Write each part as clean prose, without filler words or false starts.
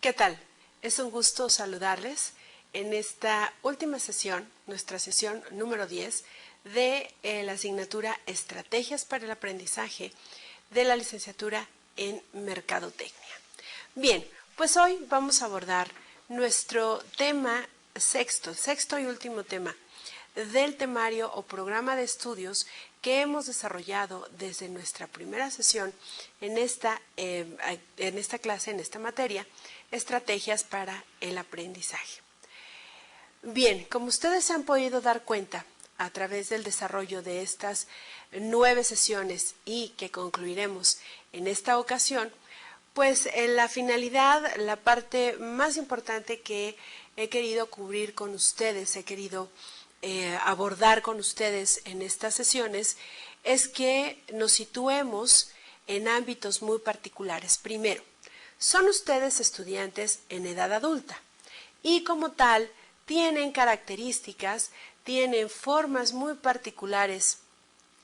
¿Qué tal? Es un gusto saludarles en esta última sesión, nuestra sesión número 10 de la asignatura Estrategias para el Aprendizaje de la licenciatura en Mercadotecnia. Bien, pues hoy vamos a abordar nuestro tema sexto y último tema del temario o programa de estudios que hemos desarrollado desde nuestra primera sesión en esta clase, en esta materia, estrategias para el aprendizaje. Bien, como ustedes se han podido dar cuenta a través del desarrollo de estas 9 sesiones y que concluiremos en esta ocasión, pues en la finalidad, la parte más importante que he querido cubrir con ustedes, he querido abordar con ustedes en estas sesiones, es que nos situemos en ámbitos muy particulares. Primero, son ustedes estudiantes en edad adulta y como tal tienen características, tienen formas muy particulares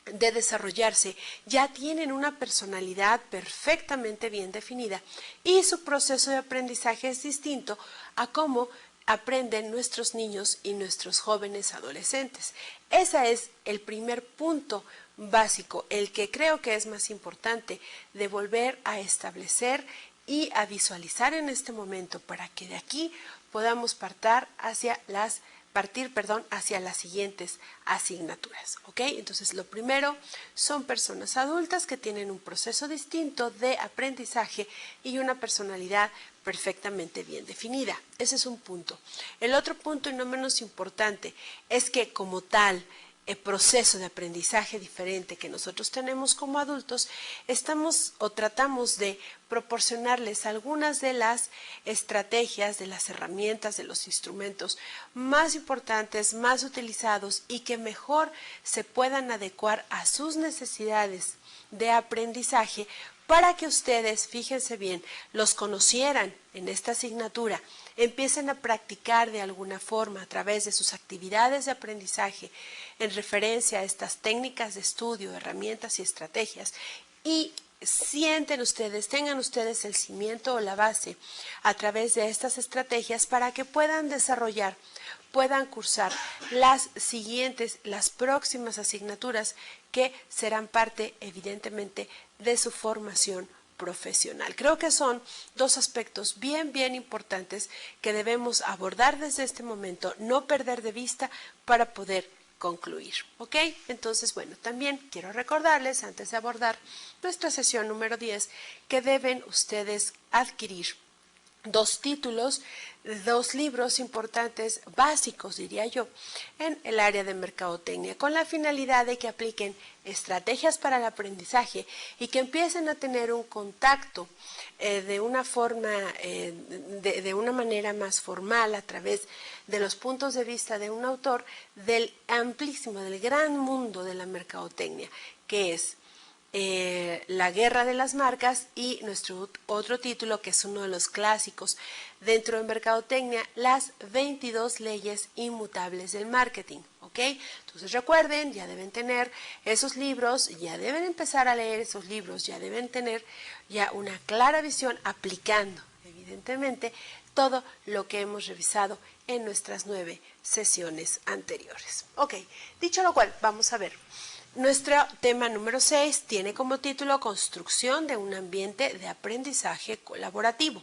de desarrollarse, ya tienen una personalidad perfectamente bien definida y su proceso de aprendizaje es distinto a cómo aprenden nuestros niños y nuestros jóvenes adolescentes. Ese es el primer punto básico, el que creo que es más importante de volver a establecer y a visualizar en este momento para que de aquí podamos partir hacia las siguientes asignaturas, ¿ok? Entonces, lo primero son personas adultas que tienen un proceso distinto de aprendizaje y una personalidad perfectamente bien definida. Ese es un punto. El otro punto, y no menos importante, es que como tal, el proceso de aprendizaje diferente que nosotros tenemos como adultos, tratamos de proporcionarles algunas de las estrategias, de las herramientas, de los instrumentos más importantes, más utilizados y que mejor se puedan adecuar a sus necesidades de aprendizaje para que ustedes, fíjense bien, los conocieran en esta asignatura, empiecen a practicar de alguna forma a través de sus actividades de aprendizaje en referencia a estas técnicas de estudio, herramientas y estrategias y tengan ustedes el cimiento o la base a través de estas estrategias para que puedan desarrollar, puedan cursar las próximas asignaturas que serán parte evidentemente de su formación profesional. Creo que son dos aspectos bien importantes que debemos abordar desde este momento, no perder de vista para poder concluir, ¿ok? Entonces, bueno, también quiero recordarles, antes de abordar nuestra sesión número 10, que deben ustedes adquirir 2 títulos, 2 libros importantes, básicos diría yo, en el área de mercadotecnia, con la finalidad de que apliquen estrategias para el aprendizaje y que empiecen a tener un contacto de una forma, de una manera más formal a través de los puntos de vista de un autor del amplísimo, del gran mundo de la mercadotecnia, que es La guerra de las marcas y nuestro otro título que es uno de los clásicos dentro de mercadotecnia, las 22 leyes inmutables del marketing, ¿ok? Entonces recuerden, ya deben tener esos libros, ya deben empezar a leer esos libros, ya deben tener ya una clara visión aplicando evidentemente todo lo que hemos revisado en nuestras 9 sesiones anteriores. Ok, dicho lo cual, vamos a ver. Nuestro tema número 6 tiene como título Construcción de un ambiente de aprendizaje colaborativo.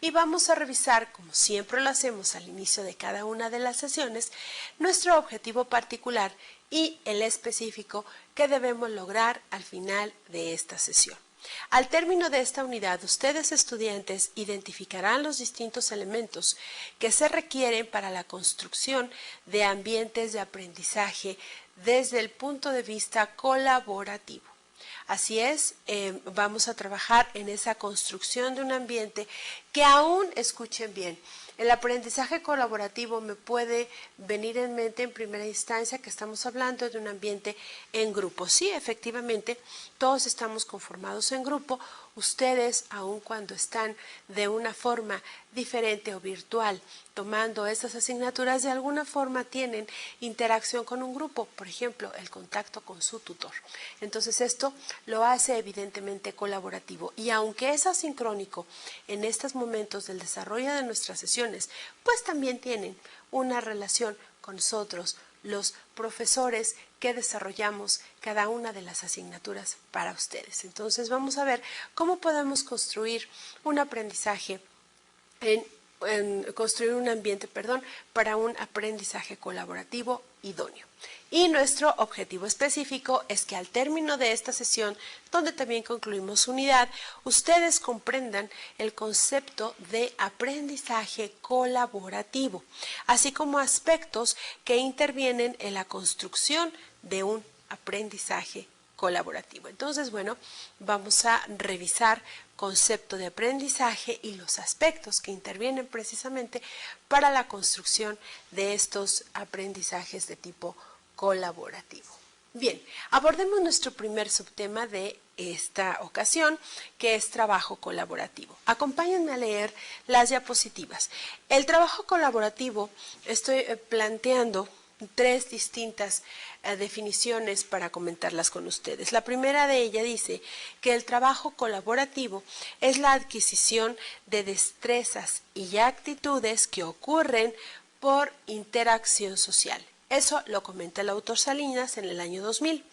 Y vamos a revisar, como siempre lo hacemos al inicio de cada una de las sesiones, nuestro objetivo particular y el específico que debemos lograr al final de esta sesión. Al término de esta unidad, ustedes estudiantes identificarán los distintos elementos que se requieren para la construcción de ambientes de aprendizaje desde el punto de vista colaborativo. Así es, vamos a trabajar en esa construcción de un ambiente que aún, escuchen bien, El aprendizaje colaborativo me puede venir en mente en primera instancia que estamos hablando de un ambiente en grupo. Sí, efectivamente, todos estamos conformados en grupo. Ustedes, aun cuando están de una forma diferente o virtual, tomando esas asignaturas, de alguna forma tienen interacción con un grupo, por ejemplo, el contacto con su tutor. Entonces esto lo hace evidentemente colaborativo, y aunque es asincrónico en estos momentos del desarrollo de nuestras sesiones, pues también tienen una relación con nosotros, los profesores que desarrollamos cada una de las asignaturas para ustedes. Entonces vamos a ver cómo podemos construir un aprendizaje construir un ambiente, para un aprendizaje colaborativo idóneo. Y nuestro objetivo específico es que al término de esta sesión, donde también concluimos su unidad, ustedes comprendan el concepto de aprendizaje colaborativo, así como aspectos que intervienen en la construcción de un aprendizaje colaborativo. Entonces, bueno, vamos a revisar concepto de aprendizaje y los aspectos que intervienen precisamente para la construcción de estos aprendizajes de tipo colaborativo. Bien, abordemos nuestro primer subtema de esta ocasión, que es trabajo colaborativo. Acompáñenme a leer las diapositivas. El trabajo colaborativo, estoy planteando tres distintas definiciones para comentarlas con ustedes. La primera de ellas dice que el trabajo colaborativo es la adquisición de destrezas y actitudes que ocurren por interacción social. Eso lo comenta el autor Salinas en el año 2000.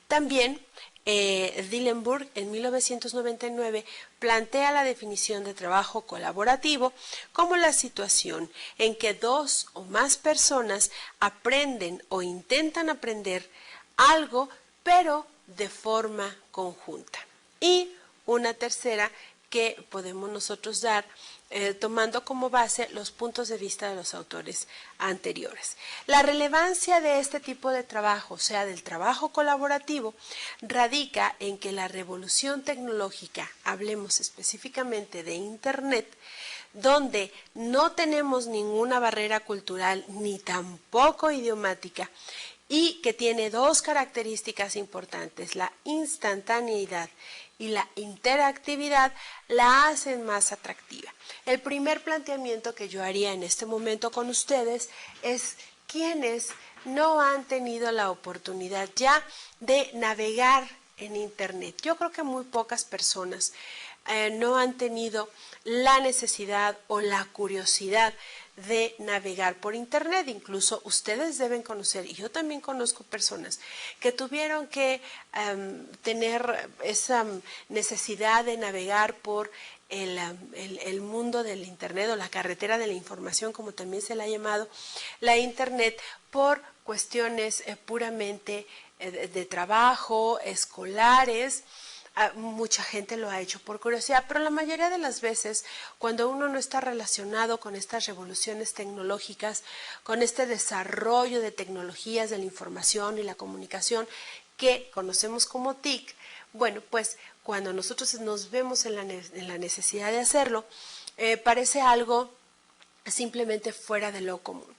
También Dillenburg en 1999 plantea la definición de trabajo colaborativo como la situación en que dos o más personas aprenden o intentan aprender algo, pero de forma conjunta. Y una tercera que podemos nosotros dar tomando como base los puntos de vista de los autores anteriores. La relevancia de este tipo de trabajo, o sea, del trabajo colaborativo, radica en que la revolución tecnológica, hablemos específicamente de Internet, donde no tenemos ninguna barrera cultural ni tampoco idiomática, y que tiene dos características importantes, la instantaneidad y la interactividad, la hacen más atractiva. El primer planteamiento que yo haría en este momento con ustedes es quienes no han tenido la oportunidad ya de navegar en Internet. Yo creo que muy pocas personas no han tenido la necesidad o la curiosidad de navegar por Internet. Incluso ustedes deben conocer, y yo también conozco personas que tuvieron que tener esa necesidad de navegar por el mundo del Internet, o la carretera de la información, como también se le ha llamado, la Internet, por cuestiones puramente de trabajo, escolares. Mucha gente lo ha hecho por curiosidad, pero la mayoría de las veces, cuando uno no está relacionado con estas revoluciones tecnológicas, con este desarrollo de tecnologías de la información y la comunicación que conocemos como TIC, bueno, pues cuando nosotros nos vemos en la necesidad de hacerlo, parece algo simplemente fuera de lo común.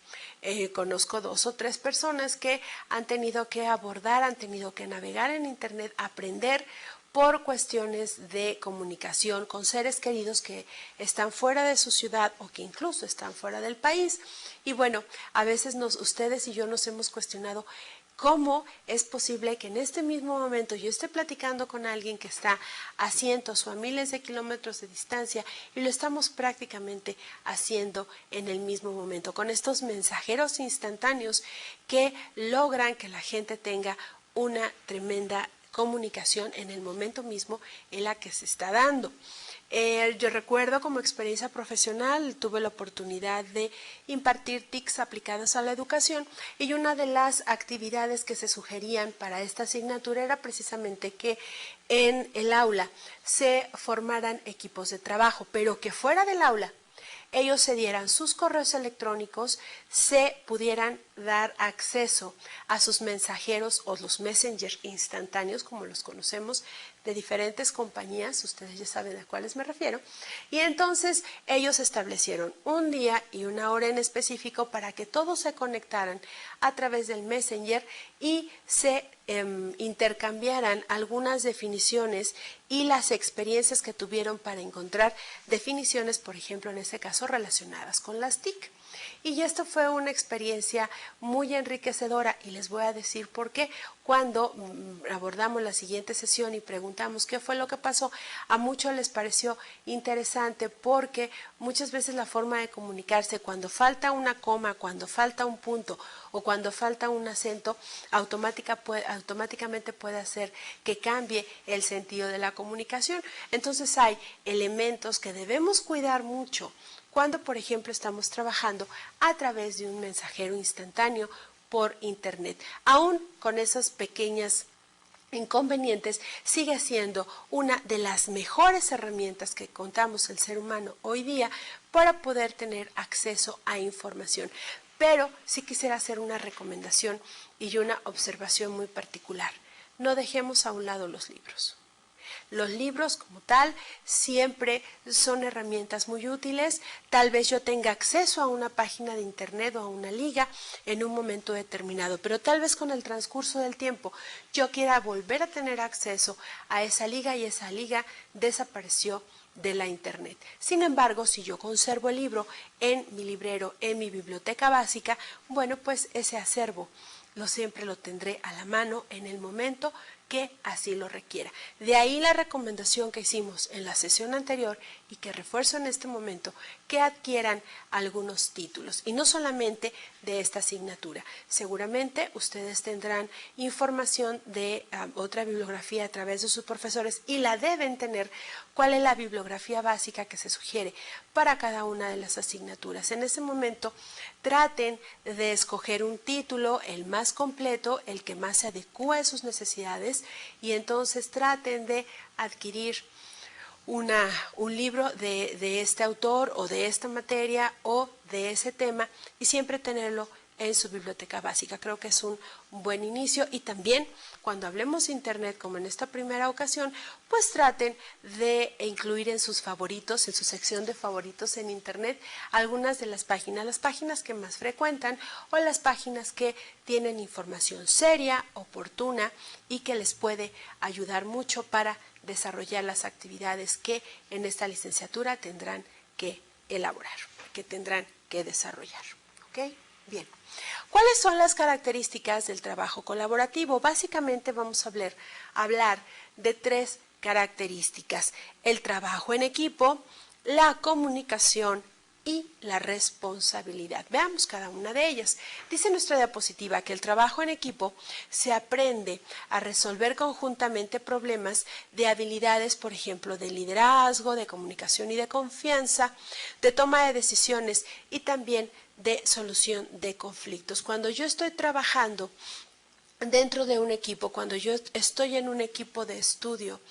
Conozco 2 o 3 personas que han tenido que abordar, han tenido que navegar en Internet, aprender por cuestiones de comunicación con seres queridos que están fuera de su ciudad o que incluso están fuera del país. Y bueno, a veces ustedes y yo nos hemos cuestionado cómo es posible que en este mismo momento yo esté platicando con alguien que está a cientos o a miles de kilómetros de distancia, y lo estamos prácticamente haciendo en el mismo momento, con estos mensajeros instantáneos que logran que la gente tenga una tremenda comunicación en el momento mismo en la que se está dando. Yo recuerdo como experiencia profesional, tuve la oportunidad de impartir TICs aplicadas a la educación, y una de las actividades que se sugerían para esta asignatura era precisamente que en el aula se formaran equipos de trabajo, pero que fuera del aula ellos se dieran sus correos electrónicos, se pudieran dar acceso a sus mensajeros o los messengers instantáneos, como los conocemos, de diferentes compañías, ustedes ya saben a cuáles me refiero, y entonces ellos establecieron un día y una hora en específico para que todos se conectaran a través del Messenger y se intercambiaran algunas definiciones y las experiencias que tuvieron para encontrar definiciones, por ejemplo, en este caso relacionadas con las TIC. Y esto fue una experiencia muy enriquecedora y les voy a decir por qué. Cuando abordamos la siguiente sesión y preguntamos qué fue lo que pasó, a muchos les pareció interesante porque muchas veces la forma de comunicarse, cuando falta una coma, cuando falta un punto o cuando falta un acento, automáticamente puede hacer que cambie el sentido de la comunicación. Entonces hay elementos que debemos cuidar mucho cuando, por ejemplo, estamos trabajando a través de un mensajero instantáneo por internet. Aún con esas pequeñas inconvenientes, sigue siendo una de las mejores herramientas que contamos el ser humano hoy día para poder tener acceso a información. Pero sí quisiera hacer una recomendación y una observación muy particular. No dejemos a un lado los libros. Los libros como tal siempre son herramientas muy útiles. Tal vez yo tenga acceso a una página de internet o a una liga en un momento determinado, pero tal vez con el transcurso del tiempo yo quiera volver a tener acceso a esa liga y esa liga desapareció de la internet. Sin embargo, si yo conservo el libro en mi librero, en mi biblioteca básica, bueno, pues ese acervo siempre lo tendré a la mano en el momento que así lo requiera. De ahí la recomendación que hicimos en la sesión anterior y que refuerzo en este momento, que adquieran algunos títulos y no solamente de esta asignatura. Seguramente ustedes tendrán información de otra bibliografía a través de sus profesores y la deben tener. ¿Cuál es la bibliografía básica que se sugiere para cada una de las asignaturas? En ese momento traten de escoger un título, el más completo, el que más se adecúe a sus necesidades, y entonces traten de adquirir un libro de este autor o de esta materia o de ese tema y siempre tenerlo en su biblioteca básica. Creo que es un buen inicio, y también cuando hablemos de internet como en esta primera ocasión, pues traten de incluir en sus favoritos, en su sección de favoritos en internet, algunas de las páginas que más frecuentan o las páginas que tienen información seria, oportuna y que les puede ayudar mucho para desarrollar las actividades que en esta licenciatura tendrán que elaborar, que tendrán que desarrollar. ¿Ok? Bien. ¿Cuáles son las características del trabajo colaborativo? Básicamente vamos a hablar de 3 características: el trabajo en equipo, la comunicación y la responsabilidad. Veamos cada una de ellas. Dice nuestra diapositiva que el trabajo en equipo se aprende a resolver conjuntamente problemas de habilidades, por ejemplo, de liderazgo, de comunicación y de confianza, de toma de decisiones y también de solución de conflictos. Cuando yo estoy trabajando dentro de un equipo, cuando yo estoy en un equipo de estudio,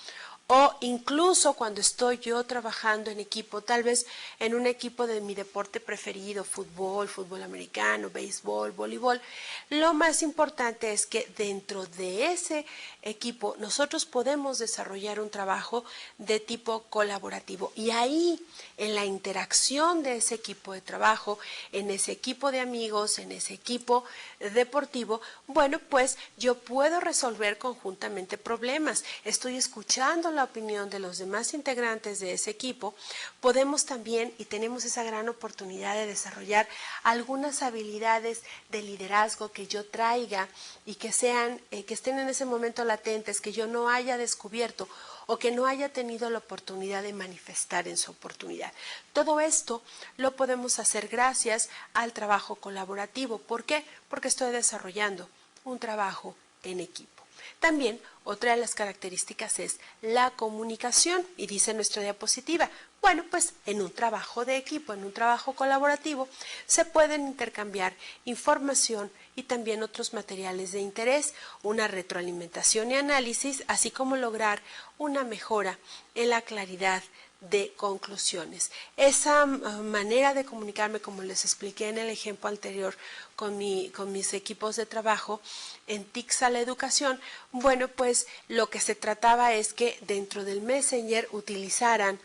o incluso cuando estoy yo trabajando en equipo, tal vez en un equipo de mi deporte preferido, fútbol americano, béisbol, voleibol, lo más importante es que dentro de ese equipo nosotros podemos desarrollar un trabajo de tipo colaborativo, y ahí en la interacción de ese equipo de trabajo, en ese equipo de amigos, en ese equipo deportivo, bueno, pues yo puedo resolver conjuntamente problemas. Estoy escuchando la opinión de los demás integrantes de ese equipo. Podemos también, y tenemos esa gran oportunidad de desarrollar algunas habilidades de liderazgo que yo traiga y que estén en ese momento latentes, que yo no haya descubierto o que no haya tenido la oportunidad de manifestar en su oportunidad. Todo esto lo podemos hacer gracias al trabajo colaborativo. ¿Por qué? Porque estoy desarrollando un trabajo en equipo. También otra de las características es la comunicación, y dice nuestra diapositiva, bueno, pues en un trabajo de equipo, en un trabajo colaborativo, se pueden intercambiar información y también otros materiales de interés, una retroalimentación y análisis, así como lograr una mejora en la claridad de conclusiones. Esa manera de comunicarme, como les expliqué en el ejemplo anterior con mis equipos de trabajo en TICS a la educación, bueno, pues lo que se trataba es que dentro del Messenger utilizaran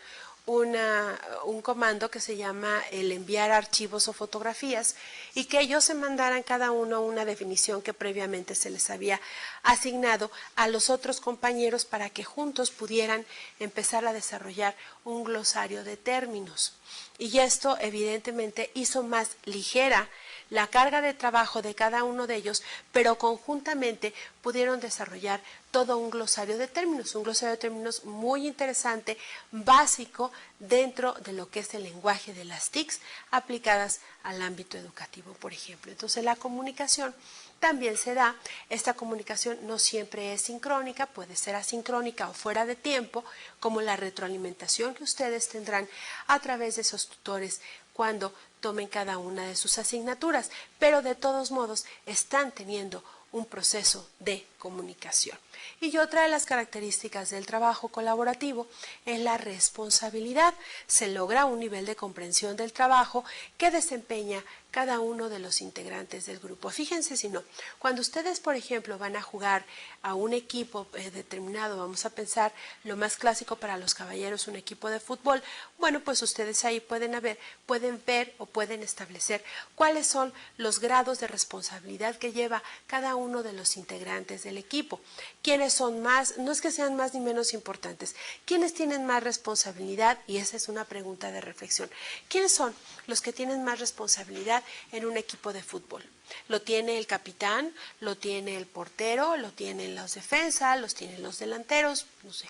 un comando que se llama el enviar archivos o fotografías y que ellos se mandaran cada uno una definición que previamente se les había asignado a los otros compañeros para que juntos pudieran empezar a desarrollar un glosario de términos. Y esto evidentemente hizo más ligera la carga de trabajo de cada uno de ellos, pero conjuntamente pudieron desarrollar todo un glosario de términos muy interesante, básico dentro de lo que es el lenguaje de las TICs aplicadas al ámbito educativo, por ejemplo. Entonces la comunicación también se da, esta comunicación no siempre es sincrónica, puede ser asincrónica o fuera de tiempo, como la retroalimentación que ustedes tendrán a través de esos tutores cuando tomen cada una de sus asignaturas, pero de todos modos están teniendo un proceso de comunicación. Y otra de las características del trabajo colaborativo es la responsabilidad. Se logra un nivel de comprensión del trabajo que desempeña cada uno de los integrantes del grupo. Fíjense si no, cuando ustedes, por ejemplo, van a jugar a un equipo determinado, vamos a pensar lo más clásico para los caballeros, un equipo de fútbol, bueno, pues ustedes ahí pueden ver o pueden establecer cuáles son los grados de responsabilidad que lleva cada uno de los integrantes del equipo. ¿Quiénes son más? No es que sean más ni menos importantes. ¿Quiénes tienen más responsabilidad? Y esa es una pregunta de reflexión. ¿Quiénes son los que tienen más responsabilidad en un equipo de fútbol? Lo tiene el capitán, lo tiene el portero, lo tienen los defensas, los tienen los delanteros, no sé.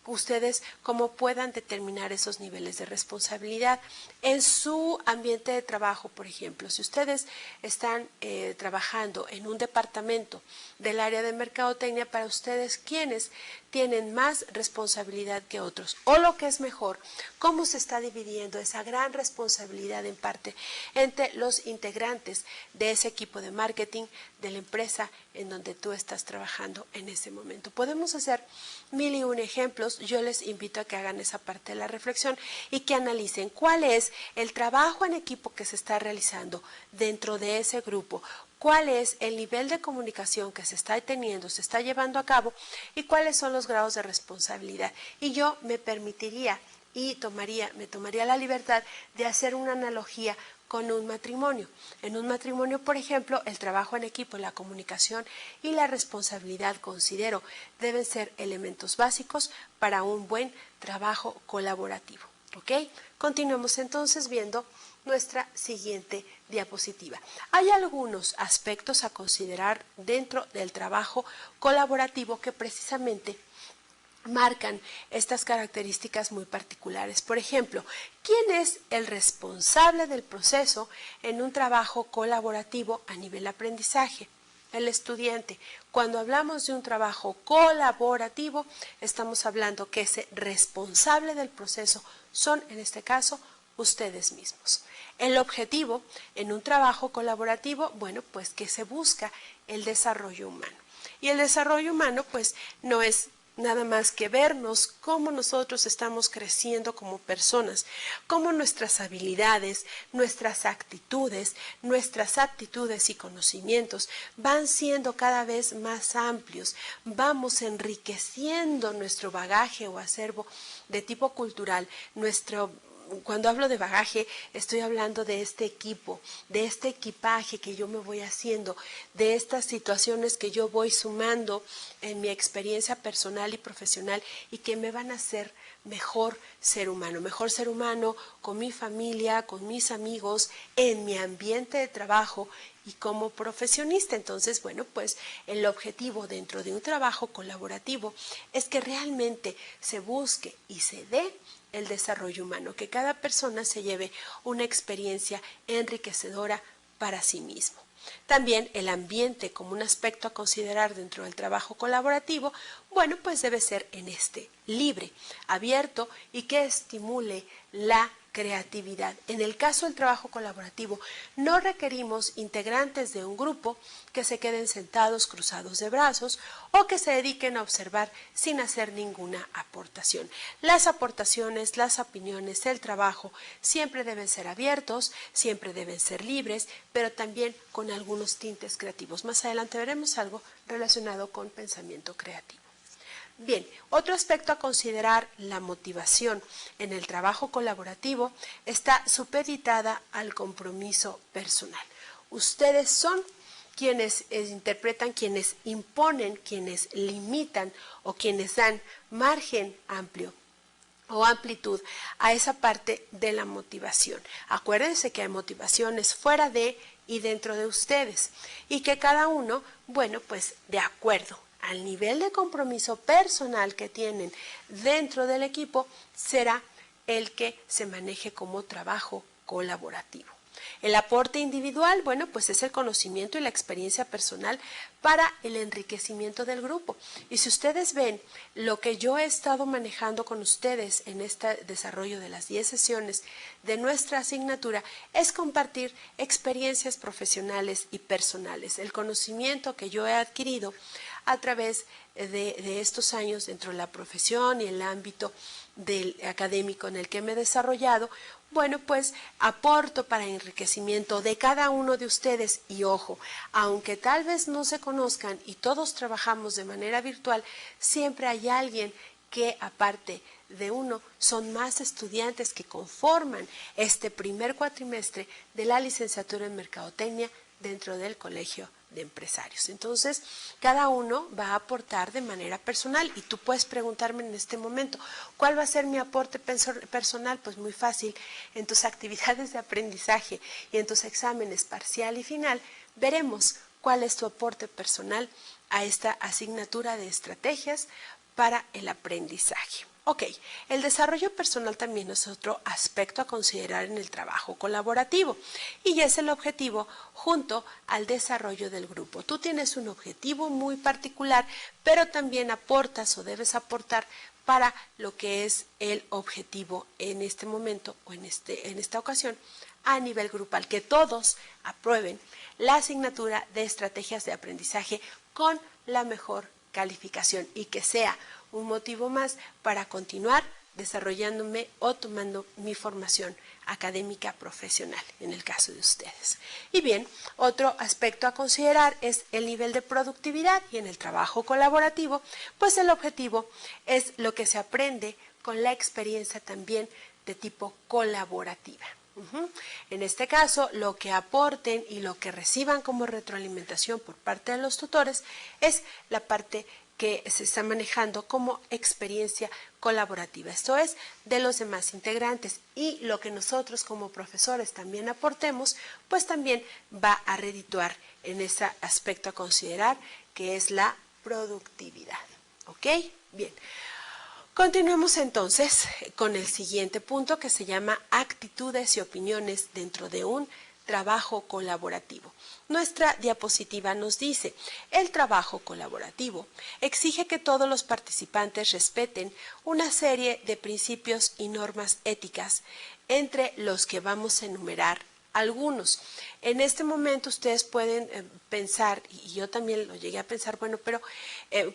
Ustedes cómo puedan determinar esos niveles de responsabilidad en su ambiente de trabajo. Por ejemplo, si ustedes están trabajando en un departamento del área de mercadotecnia, para ustedes, ¿quiénes tienen más responsabilidad que otros? O lo que es mejor, ¿cómo se está dividiendo esa gran responsabilidad en parte entre los integrantes de ese equipo de marketing de la empresa en donde tú estás trabajando en ese momento? Podemos hacer 1001 ejemplos. Yo les invito a que hagan esa parte de la reflexión y que analicen cuál es el trabajo en equipo que se está realizando dentro de ese grupo, cuál es el nivel de comunicación que se está teniendo, se está llevando a cabo y cuáles son los grados de responsabilidad. Y yo me permitiría y me tomaría la libertad de hacer una analogía con un matrimonio. En un matrimonio, por ejemplo, el trabajo en equipo, la comunicación y la responsabilidad, considero, deben ser elementos básicos para un buen trabajo colaborativo. ¿Ok? Continuemos entonces viendo nuestra siguiente diapositiva. Hay algunos aspectos a considerar dentro del trabajo colaborativo que precisamente marcan estas características muy particulares. Por ejemplo, ¿quién es el responsable del proceso en un trabajo colaborativo a nivel aprendizaje? El estudiante. Cuando hablamos de un trabajo colaborativo, estamos hablando que ese responsable del proceso son, en este caso, ustedes mismos. El objetivo en un trabajo colaborativo, bueno, pues que se busca el desarrollo humano. Y el desarrollo humano, pues, no es nada más que vernos cómo nosotros estamos creciendo como personas, cómo nuestras habilidades, nuestras actitudes, nuestras aptitudes y conocimientos van siendo cada vez más amplios, vamos enriqueciendo nuestro bagaje o acervo de tipo cultural, cuando hablo de bagaje, estoy hablando de este equipo, de este equipaje que yo me voy haciendo, de estas situaciones que yo voy sumando en mi experiencia personal y profesional y que me van a hacer mejor ser humano con mi familia, con mis amigos, en mi ambiente de trabajo y como profesionista. Entonces, bueno, pues el objetivo dentro de un trabajo colaborativo es que realmente se busque y se dé el desarrollo humano, que cada persona se lleve una experiencia enriquecedora para sí mismo. También el ambiente como un aspecto a considerar dentro del trabajo colaborativo, Bueno, pues debe ser en este, libre, abierto y que estimule la creatividad. En el caso del trabajo colaborativo, no requerimos integrantes de un grupo que se queden sentados cruzados de brazos o que se dediquen a observar sin hacer ninguna aportación. Las aportaciones, las opiniones, el trabajo siempre deben ser abiertos, siempre deben ser libres, pero también con algunos tintes creativos. Más adelante veremos algo relacionado con pensamiento creativo. Bien, otro aspecto a considerar, la motivación en el trabajo colaborativo está supeditada al compromiso personal. Ustedes son quienes interpretan, quienes imponen, quienes limitan o quienes dan margen amplio o amplitud a esa parte de la motivación. Acuérdense que hay motivaciones fuera de y dentro de ustedes y que cada uno, bueno, pues de acuerdo al nivel de compromiso personal que tienen dentro del equipo, será el que se maneje como trabajo colaborativo. El aporte individual, bueno, pues es el conocimiento y la experiencia personal para el enriquecimiento del grupo. Y si ustedes ven lo que yo he estado manejando con ustedes en este desarrollo de las 10 sesiones de nuestra asignatura, es compartir experiencias profesionales y personales, el conocimiento que yo he adquirido a través de estos años dentro de la profesión y el ámbito del académico en el que me he desarrollado. Bueno, pues aporto para enriquecimiento de cada uno de ustedes y ojo, aunque tal vez no se conozcan y todos trabajamos de manera virtual, siempre hay alguien que aparte de uno son más estudiantes que conforman este primer cuatrimestre de la licenciatura en Mercadotecnia dentro del Colegio de Empresarios. Entonces, cada uno va a aportar de manera personal y tú puedes preguntarme en este momento, ¿cuál va a ser mi aporte personal? Pues muy fácil, en tus actividades de aprendizaje y en tus exámenes parcial y final, veremos cuál es tu aporte personal a esta asignatura de estrategias para el aprendizaje. Ok, el desarrollo personal también es otro aspecto a considerar en el trabajo colaborativo y es el objetivo junto al desarrollo del grupo. Tú tienes un objetivo muy particular, pero también aportas o debes aportar para lo que es el objetivo en este momento o en esta ocasión a nivel grupal, que todos aprueben la asignatura de estrategias de aprendizaje con la mejor calificación y que sea un motivo más para continuar desarrollándome o tomando mi formación académica profesional en el caso de ustedes. Y bien, otro aspecto a considerar es el nivel de productividad y en el trabajo colaborativo, pues el objetivo es lo que se aprende con la experiencia también de tipo colaborativa. En este caso, lo que aporten y lo que reciban como retroalimentación por parte de los tutores es la parte que se está manejando como experiencia colaborativa, esto es, de los demás integrantes, y lo que nosotros como profesores también aportemos, pues también va a redituar en ese aspecto a considerar, que es la productividad. ¿Ok? Bien. Continuemos entonces con el siguiente punto que se llama actitudes y opiniones dentro de un trabajo colaborativo. Nuestra diapositiva nos dice, el trabajo colaborativo exige que todos los participantes respeten una serie de principios y normas éticas, entre los que vamos a enumerar algunos. En este momento ustedes pueden pensar, y yo también lo llegué a pensar, bueno, pero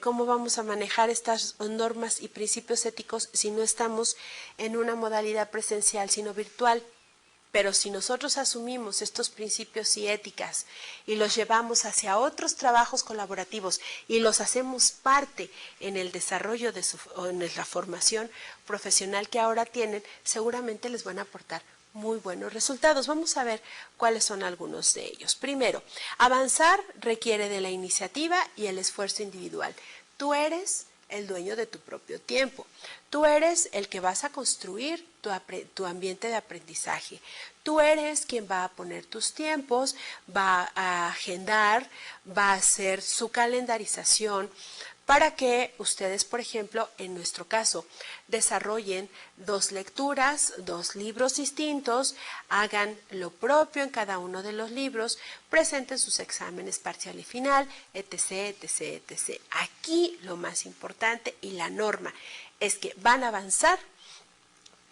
¿cómo vamos a manejar estas normas y principios éticos si no estamos en una modalidad presencial, sino virtual? Pero si nosotros asumimos estos principios y éticas y los llevamos hacia otros trabajos colaborativos y los hacemos parte en el desarrollo o en la formación profesional que ahora tienen, seguramente les van a aportar muy buenos resultados. Vamos a ver cuáles son algunos de ellos. Primero, avanzar requiere de la iniciativa y el esfuerzo individual. Tú eres el dueño de tu propio tiempo. Tú eres el que vas a construir tu ambiente de aprendizaje. Tú eres quien va a poner tus tiempos, va a agendar, va a hacer su calendarización, para que ustedes, por ejemplo, en nuestro caso, desarrollen 2 lecturas, 2 libros distintos, hagan lo propio en cada uno de los libros, presenten sus exámenes parcial y final, etc., etc., etc. Aquí lo más importante y la norma es que van a avanzar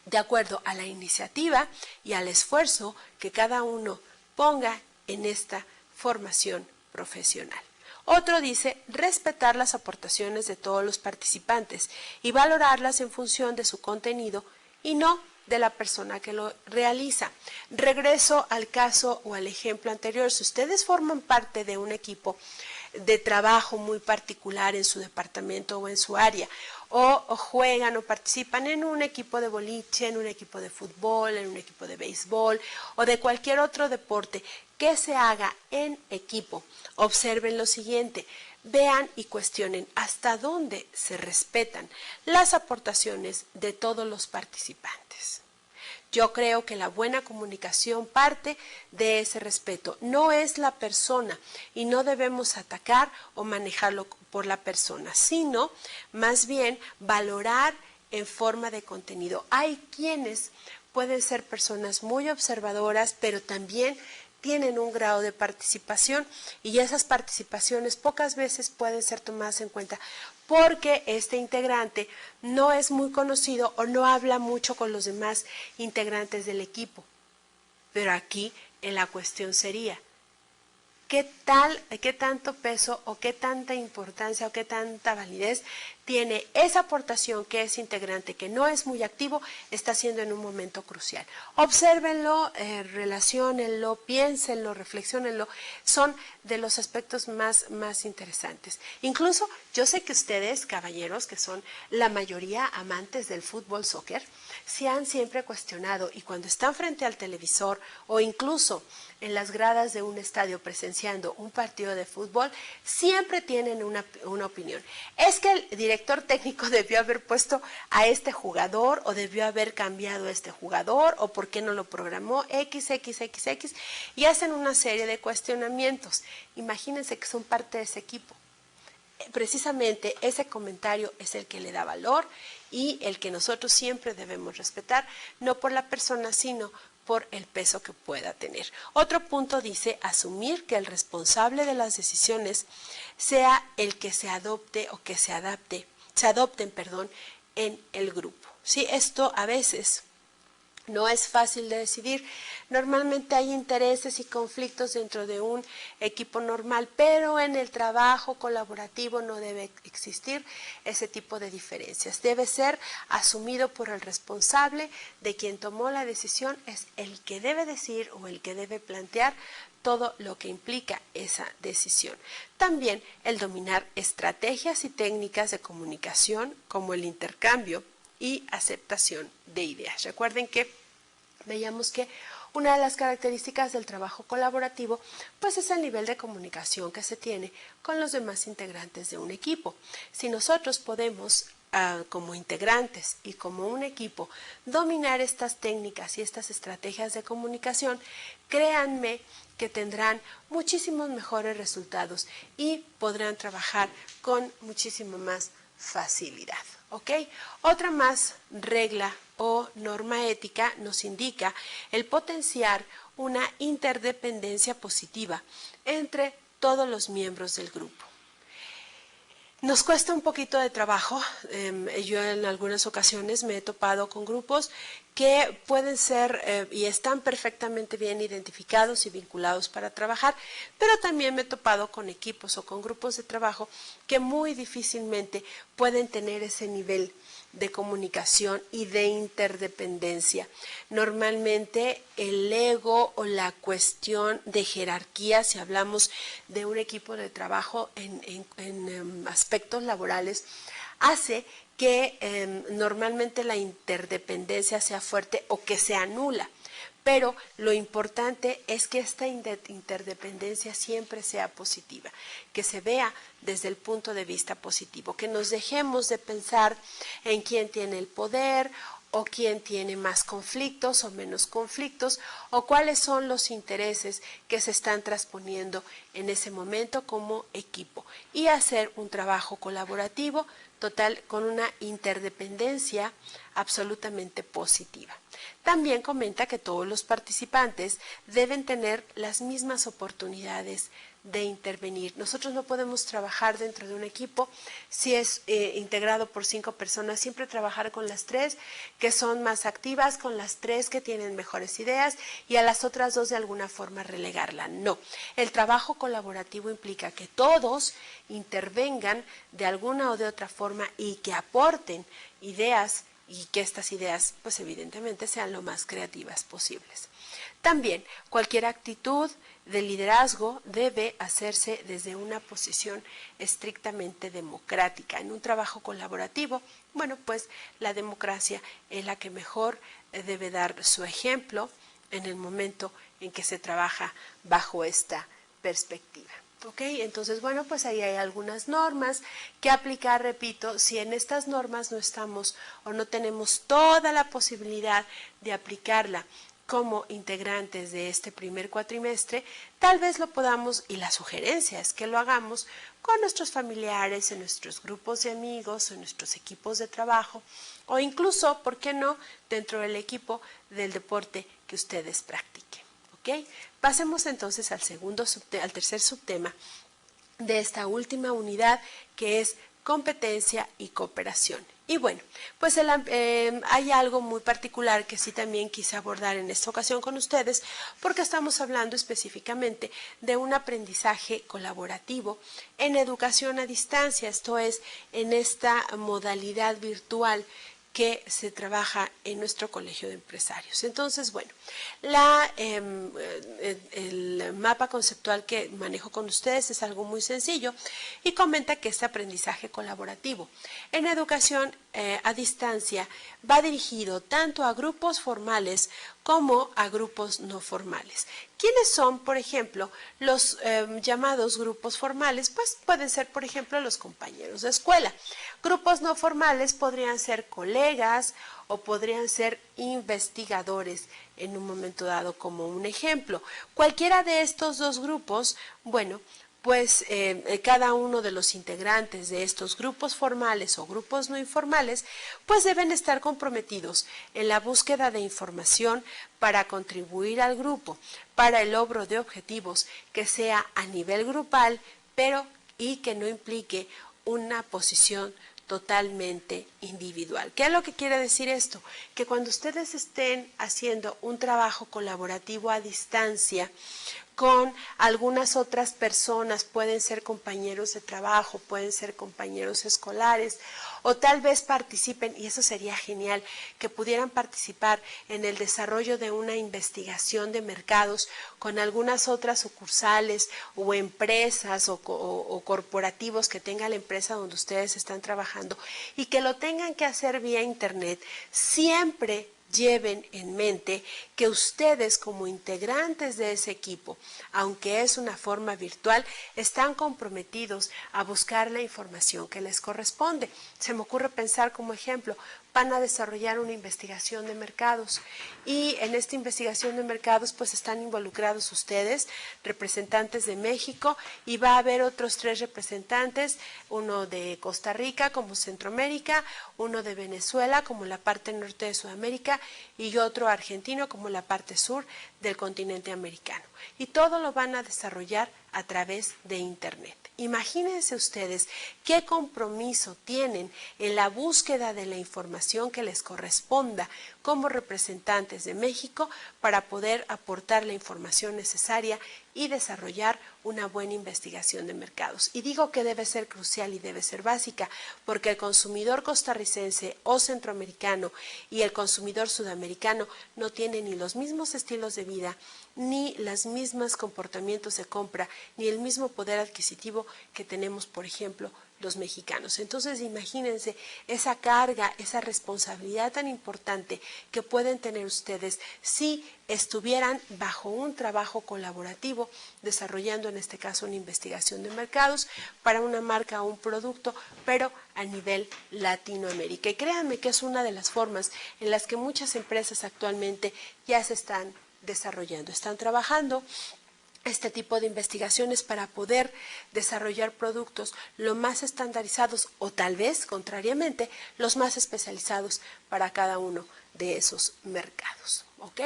de acuerdo a la iniciativa y al esfuerzo que cada uno ponga en esta formación profesional. Otro dice respetar las aportaciones de todos los participantes y valorarlas en función de su contenido y no de la persona que lo realiza. Regreso al caso o al ejemplo anterior. Si ustedes forman parte de un equipo de trabajo muy particular en su departamento o en su área, o juegan o participan en un equipo de boliche, en un equipo de fútbol, en un equipo de béisbol o de cualquier otro deporte que se haga en equipo, observen lo siguiente, vean y cuestionen hasta dónde se respetan las aportaciones de todos los participantes. Yo creo que la buena comunicación parte de ese respeto. No es la persona y no debemos atacar o manejarlo por la persona, sino más bien valorar en forma de contenido. Hay quienes pueden ser personas muy observadoras, pero también tienen un grado de participación y esas participaciones pocas veces pueden ser tomadas en cuenta porque este integrante no es muy conocido o no habla mucho con los demás integrantes del equipo. Pero aquí la cuestión sería, ¿qué tanto peso o qué tanta importancia o qué tanta validez tiene esa aportación que ese integrante que no es muy activo está haciendo en un momento crucial? Obsérvenlo, relaciónenlo, piénsenlo, reflexiónenlo. Son de los aspectos más interesantes. Incluso yo sé que ustedes, caballeros, que son la mayoría amantes del fútbol, soccer, se han siempre cuestionado y cuando están frente al televisor o incluso en las gradas de un estadio presenciando un partido de fútbol, siempre tienen una opinión. Es que el director técnico debió haber puesto a este jugador o debió haber cambiado a este jugador o por qué no lo programó XXXX y hacen una serie de cuestionamientos. Imagínense que son parte de ese equipo. Precisamente ese comentario es el que le da valor y el que nosotros siempre debemos respetar, no por la persona, sino por el peso que pueda tener. Otro punto dice asumir que el responsable de las decisiones sea el que se adopte o que se adopten, en el grupo. Sí, esto a veces no es fácil de decidir. Normalmente hay intereses y conflictos dentro de un equipo normal, pero en el trabajo colaborativo no debe existir ese tipo de diferencias. Debe ser asumido por el responsable de quien tomó la decisión, es el que debe decir o el que debe plantear todo lo que implica esa decisión. También el dominar estrategias y técnicas de comunicación como el intercambio y aceptación de ideas. Recuerden que veíamos que una de las características del trabajo colaborativo pues es el nivel de comunicación que se tiene con los demás integrantes de un equipo. Si nosotros podemos como integrantes y como un equipo dominar estas técnicas y estas estrategias de comunicación, créanme que tendrán muchísimos mejores resultados y podrán trabajar con muchísimo más facilidad. ¿Ok? Otra más regla o norma ética nos indica el potenciar una interdependencia positiva entre todos los miembros del grupo. Nos cuesta un poquito de trabajo, yo en algunas ocasiones me he topado con grupos que pueden ser y están perfectamente bien identificados y vinculados para trabajar, pero también me he topado con equipos o con grupos de trabajo que muy difícilmente pueden tener ese nivel de comunicación y de interdependencia. Normalmente el ego o la cuestión de jerarquía, si hablamos de un equipo de trabajo en aspectos laborales, hace que normalmente la interdependencia sea fuerte o que sea nula. Pero lo importante es que esta interdependencia siempre sea positiva, que se vea desde el punto de vista positivo, que nos dejemos de pensar en quién tiene el poder o quién tiene más conflictos o menos conflictos, o cuáles son los intereses que se están transponiendo en ese momento como equipo, y hacer un trabajo colaborativo total con una interdependencia absolutamente positiva. También comenta que todos los participantes deben tener las mismas oportunidades de intervenir. Nosotros no podemos trabajar dentro de un equipo si es integrado por 5 personas, siempre trabajar con las 3 que son más activas, con las 3 que tienen mejores ideas y a las otras 2 de alguna forma relegarla. No, el trabajo colaborativo implica que todos intervengan de alguna o de otra forma y que aporten ideas y que estas ideas pues evidentemente sean lo más creativas posibles. También cualquier actitud de liderazgo debe hacerse desde una posición estrictamente democrática. En un trabajo colaborativo, bueno, pues la democracia es la que mejor debe dar su ejemplo en el momento en que se trabaja bajo esta perspectiva. ¿Ok? Entonces, bueno, pues ahí hay algunas normas que aplicar, repito, si en estas normas no estamos o no tenemos toda la posibilidad de aplicarla como integrantes de este primer cuatrimestre, tal vez lo podamos, y la sugerencia es que lo hagamos con nuestros familiares, en nuestros grupos de amigos, en nuestros equipos de trabajo, o incluso, ¿por qué no?, dentro del equipo del deporte que ustedes practiquen. ¿Ok? Pasemos entonces al tercer subtema de esta última unidad, que es competencia y cooperación. Y bueno, pues hay algo muy particular que sí también quise abordar en esta ocasión con ustedes, porque estamos hablando específicamente de un aprendizaje colaborativo en educación a distancia, esto es, en esta modalidad virtual que se trabaja en nuestro colegio de empresarios. Entonces, bueno, el mapa conceptual que manejo con ustedes es algo muy sencillo y comenta que este aprendizaje colaborativo en educación a distancia va dirigido tanto a grupos formales como a grupos no formales. ¿Quiénes son, por ejemplo, los llamados grupos formales? Pues pueden ser, por ejemplo, los compañeros de escuela. Grupos no formales podrían ser colegas o podrían ser investigadores en un momento dado, como un ejemplo. Cualquiera de estos dos grupos, bueno, pues cada uno de los integrantes de estos grupos formales o grupos no informales, pues deben estar comprometidos en la búsqueda de información para contribuir al grupo, para el logro de objetivos que sea a nivel grupal, pero y que no implique una posición totalmente individual. ¿Qué es lo que quiere decir esto? Que cuando ustedes estén haciendo un trabajo colaborativo a distancia con algunas otras personas, pueden ser compañeros de trabajo, pueden ser compañeros escolares, o tal vez participen, y eso sería genial, que pudieran participar en el desarrollo de una investigación de mercados con algunas otras sucursales o empresas o corporativos que tenga la empresa donde ustedes están trabajando, y que lo tengan que hacer vía internet. Siempre lleven en mente que ustedes, como integrantes de ese equipo, aunque es una forma virtual, están comprometidos a buscar la información que les corresponde. Se me ocurre pensar como ejemplo, van a desarrollar una investigación de mercados y en esta investigación de mercados pues están involucrados ustedes, representantes de México, y va a haber otros 3 representantes, uno de Costa Rica como Centroamérica, uno de Venezuela como la parte norte de Sudamérica y otro argentino como la parte sur del continente americano. Y todo lo van a desarrollar a través de Internet. Imagínense ustedes qué compromiso tienen en la búsqueda de la información que les corresponda como representantes de México para poder aportar la información necesaria y desarrollar una buena investigación de mercados. Y digo que debe ser crucial y debe ser básica porque el consumidor costarricense o centroamericano y el consumidor sudamericano no tienen ni los mismos estilos de vida, ni los mismos comportamientos de compra, ni el mismo poder adquisitivo que tenemos, por ejemplo, los mexicanos. Entonces, imagínense esa carga, esa responsabilidad tan importante que pueden tener ustedes si estuvieran bajo un trabajo colaborativo, desarrollando en este caso una investigación de mercados para una marca o un producto, pero a nivel Latinoamérica. Y créanme que es una de las formas en las que muchas empresas actualmente ya se están desarrollando, están trabajando este tipo de investigaciones para poder desarrollar productos lo más estandarizados o tal vez, contrariamente, los más especializados para cada uno de esos mercados. ¿Ok?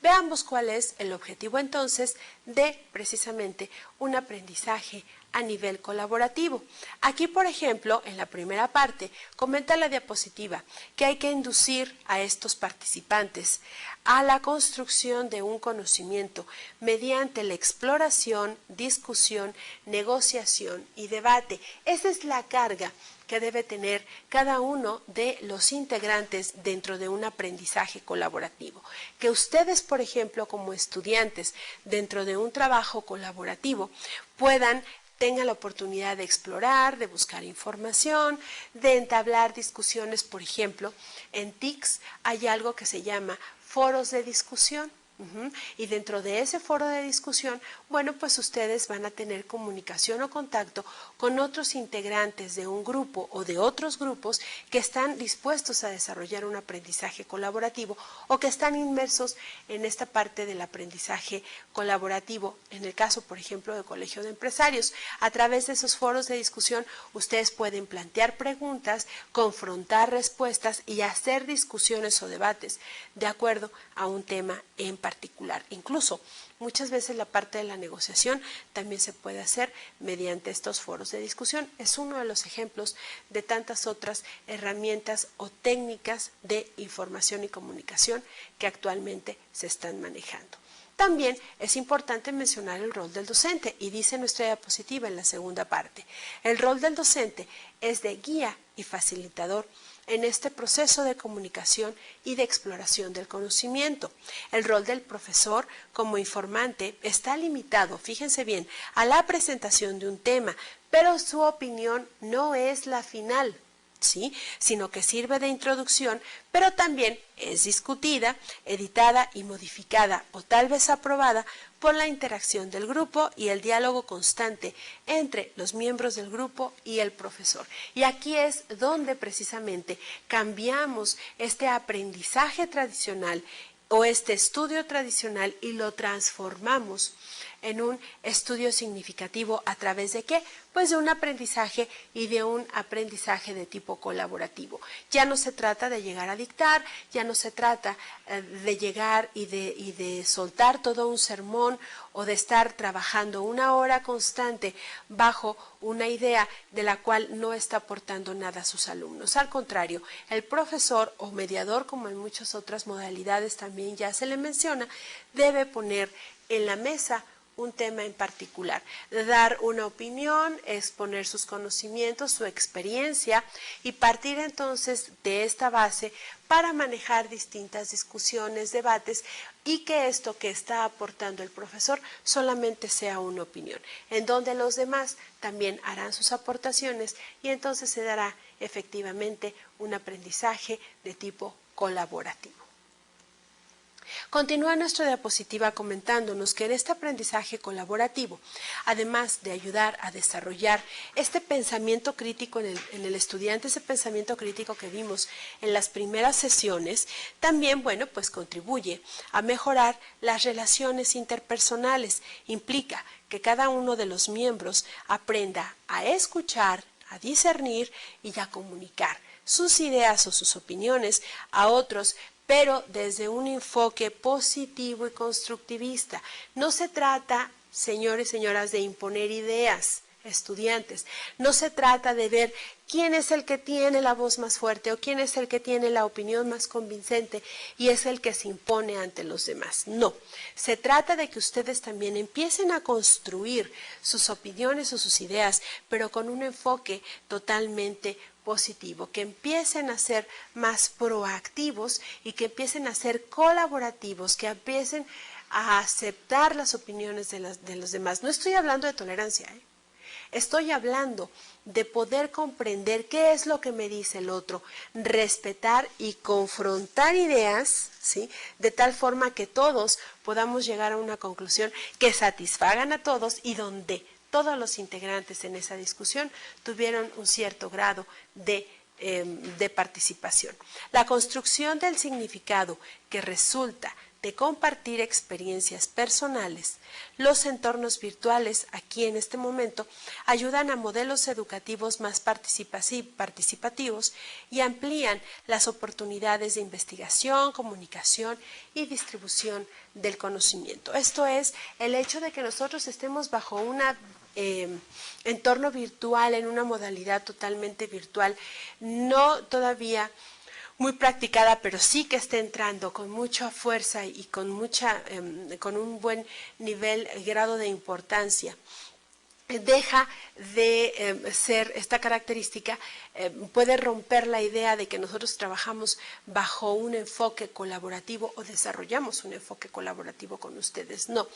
Veamos cuál es el objetivo entonces de precisamente un aprendizaje a nivel colaborativo. Aquí, por ejemplo, en la primera parte, comenta la diapositiva que hay que inducir a estos participantes a la construcción de un conocimiento mediante la exploración, discusión, negociación y debate. Esa es la carga que debe tener cada uno de los integrantes dentro de un aprendizaje colaborativo. Que ustedes, por ejemplo, como estudiantes, dentro de un trabajo colaborativo, tengan la oportunidad de explorar, de buscar información, de entablar discusiones. Por ejemplo, en TICS hay algo que se llama foros de discusión. Y dentro de ese foro de discusión, bueno, pues ustedes van a tener comunicación o contacto con otros integrantes de un grupo o de otros grupos que están dispuestos a desarrollar un aprendizaje colaborativo o que están inmersos en esta parte del aprendizaje colaborativo. En el caso, por ejemplo, del Colegio de Empresarios, a través de esos foros de discusión, ustedes pueden plantear preguntas, confrontar respuestas y hacer discusiones o debates de acuerdo a un tema en particular. Incluso muchas veces la parte de la negociación también se puede hacer mediante estos foros de discusión. Es uno de los ejemplos de tantas otras herramientas o técnicas de información y comunicación que actualmente se están manejando. También es importante mencionar el rol del docente y dice nuestra diapositiva en la segunda parte. El rol del docente es de guía y facilitador en este proceso de comunicación y de exploración del conocimiento. El rol del profesor como informante está limitado, fíjense bien, a la presentación de un tema, pero su opinión no es la final, ¿sí? Sino que sirve de introducción, pero también es discutida, editada y modificada o tal vez aprobada por la interacción del grupo y el diálogo constante entre los miembros del grupo y el profesor. Y aquí es donde precisamente cambiamos este aprendizaje tradicional o este estudio tradicional y lo transformamos en un estudio significativo. ¿A través de qué? Pues de un aprendizaje y de un aprendizaje de tipo colaborativo. Ya no se trata de llegar a dictar, ya no se trata de llegar y de soltar todo un sermón o de estar trabajando una hora constante bajo una idea de la cual no está aportando nada a sus alumnos. Al contrario, el profesor o mediador, como en muchas otras modalidades también ya se le menciona, debe poner en la mesa un tema en particular, dar una opinión, exponer sus conocimientos, su experiencia y partir entonces de esta base para manejar distintas discusiones, debates y que esto que está aportando el profesor solamente sea una opinión, en donde los demás también harán sus aportaciones y entonces se dará efectivamente un aprendizaje de tipo colaborativo. Continúa nuestra diapositiva comentándonos que en este aprendizaje colaborativo, además de ayudar a desarrollar este pensamiento crítico en el estudiante, ese pensamiento crítico que vimos en las primeras sesiones, también, bueno, pues contribuye a mejorar las relaciones interpersonales. Implica que cada uno de los miembros aprenda a escuchar, a discernir y a comunicar sus ideas o sus opiniones a otros, pero desde un enfoque positivo y constructivista. No se trata, señores y señoras, de imponer ideas, estudiantes. No se trata de ver quién es el que tiene la voz más fuerte o quién es el que tiene la opinión más convincente y es el que se impone ante los demás. No, se trata de que ustedes también empiecen a construir sus opiniones o sus ideas, pero con un enfoque totalmente positivo, que empiecen a ser más proactivos y que empiecen a ser colaborativos, que empiecen a aceptar las opiniones de los demás. No estoy hablando de tolerancia, Estoy hablando de poder comprender qué es lo que me dice el otro, respetar y confrontar ideas, ¿sí? De tal forma que todos podamos llegar a una conclusión que satisfagan a todos y donde todos los integrantes en esa discusión tuvieron un cierto grado de participación. La construcción del significado que resulta de compartir experiencias personales. Los entornos virtuales, aquí en este momento, ayudan a modelos educativos más participativos y amplían las oportunidades de investigación, comunicación y distribución del conocimiento. Esto es, el hecho de que nosotros estemos bajo una entorno virtual, en una modalidad totalmente virtual, no todavía muy practicada, pero sí que está entrando con mucha fuerza y con un buen grado de importancia. Deja de ser esta característica, puede romper la idea de que nosotros trabajamos bajo un enfoque colaborativo o desarrollamos un enfoque colaborativo con ustedes. No,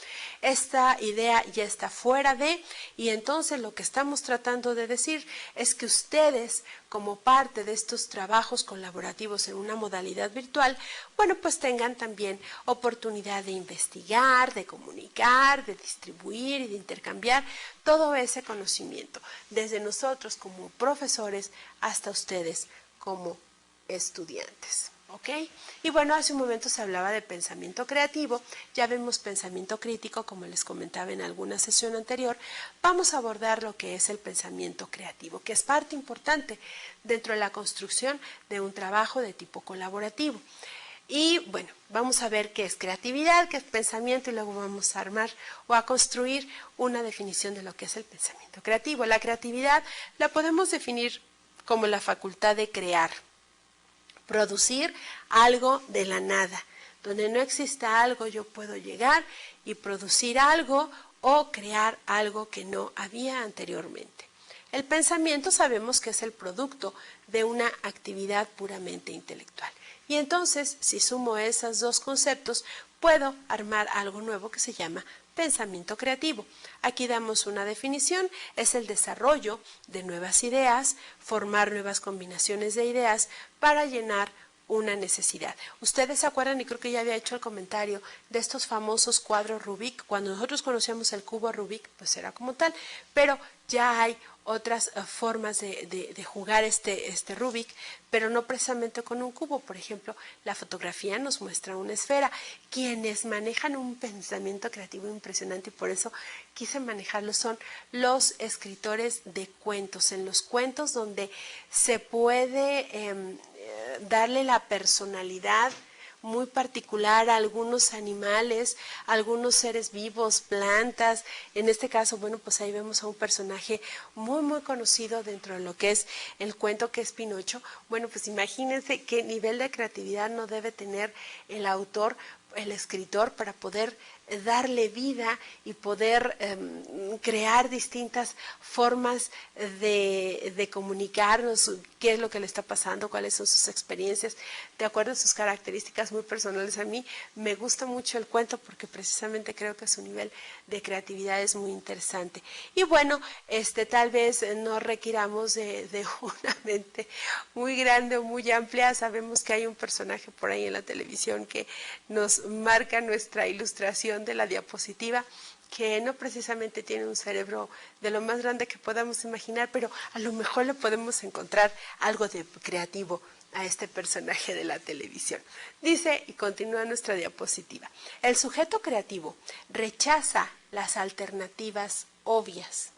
esta idea ya está fuera de, y entonces lo que estamos tratando de decir es que ustedes, como parte de estos trabajos colaborativos en una modalidad virtual, bueno, pues tengan también oportunidad de investigar, de comunicar, de distribuir y de intercambiar todo ese conocimiento, desde nosotros como profesores hasta ustedes como estudiantes. ¿Ok? Y bueno, hace un momento se hablaba de pensamiento creativo, ya vemos pensamiento crítico, como les comentaba en alguna sesión anterior. Vamos a abordar lo que es el pensamiento creativo, que es parte importante dentro de la construcción de un trabajo de tipo colaborativo. Y bueno, vamos a ver qué es creatividad, qué es pensamiento, y luego vamos a armar o a construir una definición de lo que es el pensamiento creativo. La creatividad la podemos definir como la facultad de crear, producir algo de la nada. Donde no exista algo, yo puedo llegar y producir algo o crear algo que no había anteriormente. El pensamiento sabemos que es el producto de una actividad puramente intelectual. Y entonces, si sumo esos dos conceptos, puedo armar algo nuevo que se llama pensamiento creativo. Aquí damos una definición, es el desarrollo de nuevas ideas, formar nuevas combinaciones de ideas para llenar una necesidad. Ustedes se acuerdan, y creo que ya había hecho el comentario, de estos famosos cuadros Rubik. Cuando nosotros conocíamos el cubo Rubik, pues era como tal, pero ya hay otras formas de jugar este Rubik, pero no precisamente con un cubo. Por ejemplo, la fotografía nos muestra una esfera. Quienes manejan un pensamiento creativo impresionante, y por eso quise manejarlo, son los escritores de cuentos. En los cuentos donde se puede darle la personalidad muy particular a algunos animales, a algunos seres vivos, plantas. En este caso, bueno, pues ahí vemos a un personaje muy conocido dentro de lo que es el cuento, que es Pinocho. Bueno, pues imagínense qué nivel de creatividad no debe tener el autor, el escritor, para poder darle vida y poder crear distintas formas de comunicarnos qué es lo que le está pasando, cuáles son sus experiencias, de acuerdo a sus características muy personales. A mí me gusta mucho el cuento porque precisamente creo que su nivel de creatividad es muy interesante. Y bueno, tal vez no requiramos de una mente muy grande o muy amplia. Sabemos que hay un personaje por ahí en la televisión que nos marca nuestra ilustración de la diapositiva, que no precisamente tiene un cerebro de lo más grande que podamos imaginar, pero a lo mejor le podemos encontrar algo de creativo a este personaje de la televisión. Dice, y continúa nuestra diapositiva, el sujeto creativo rechaza las alternativas obvias.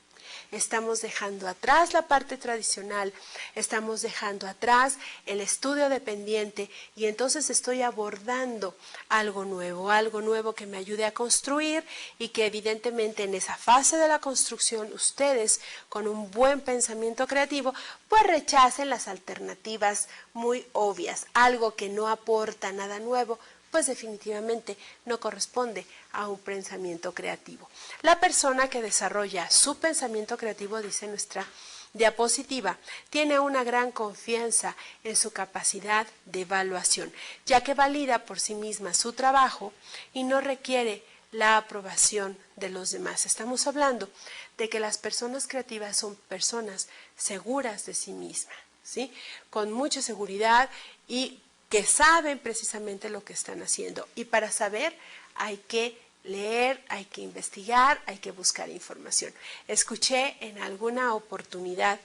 Estamos dejando atrás la parte tradicional, estamos dejando atrás el estudio dependiente, y entonces estoy abordando algo nuevo que me ayude a construir, y que evidentemente en esa fase de la construcción ustedes, con un buen pensamiento creativo, pues rechacen las alternativas muy obvias. Algo que no aporta nada nuevo, pues definitivamente no corresponde a un pensamiento creativo. La persona que desarrolla su pensamiento creativo, dice nuestra diapositiva, tiene una gran confianza en su capacidad de evaluación, ya que valida por sí misma su trabajo y no requiere la aprobación de los demás. Estamos hablando de que las personas creativas son personas seguras de sí mismas, ¿sí? Con mucha seguridad y que saben precisamente lo que están haciendo. Y para saber hay que leer, hay que investigar, hay que buscar información. Escuché en alguna oportunidad